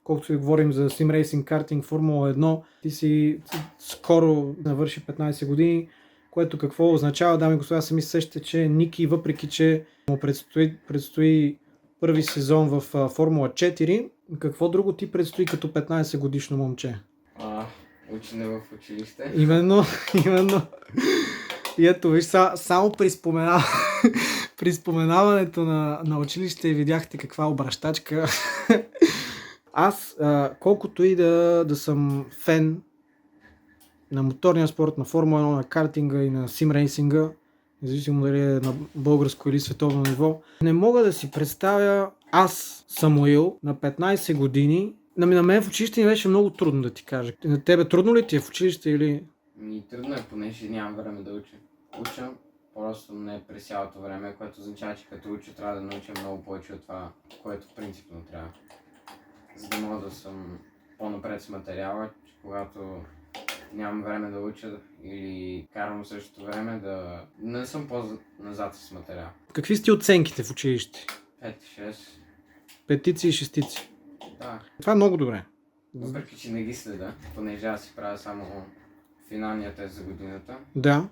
колкото и говорим за Sim Racing, картинг, Формула 1, ти си скоро навърши 15 години, което какво означава, дами и господа, сами се сещате, че Ники, въпреки че му предстои първи сезон в Формула 4, какво друго ти предстои като 15 годишно момче? Учене в училище. Именно. И ето, виж, само при споменаването на училище видяхте каква обращачка. Аз, колкото и да съм фен на моторния спорт, на Формула 1, на картинга и на симрейсинга, независимо дали е на българско или световно ниво, не мога да си представя аз, Самуил, на 15 години. На мен в училище ми беше много трудно, да ти кажа. На тебе трудно ли ти е в училище или... Трудно е, понеже нямам време да уча. Уча просто не през цялото време, което означава, че като уча трябва да науча много повече от това, което принципно трябва. За да мога да съм по-напред с материала, че когато нямам време да уча или карам в същото време да не съм по-назад с материал. Какви сте оценките в училище? 5-6. Петици и шестици. Да. Това е много добре. Въпреки че не ги следа, понеже аз си правя само финалния тест за годината. Да.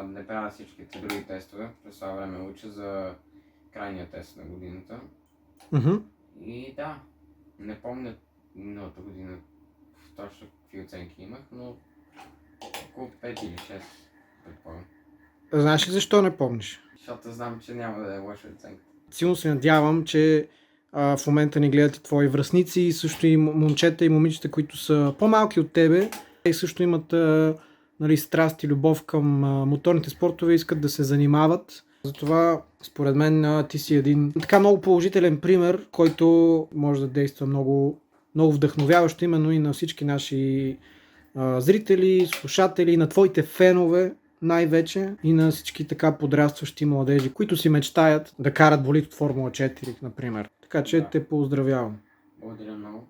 Не правя всичките други тестове. През това време уча за крайния тест на годината. И да, не помня миналата година точно какви оценки имах, но около 5 или 6 предполагам. Знаеш ли защо не помниш? Защото знам, че няма да е лоша оценка. Силно се надявам, че в момента ни гледат и твои връстници, и също и момчета и момичета, които са по-малки от тебе и също имат страст и любов към моторните спортове, искат да се занимават. Затова, според мен, ти си един така много положителен пример, който може да действа много, много вдъхновяващо именно и на всички наши зрители, слушатели, на твоите фенове най-вече и на всички така подрастващи младежи, които си мечтаят да карат болид от Формула 4, например. Така че те поздравявам. Благодаря много.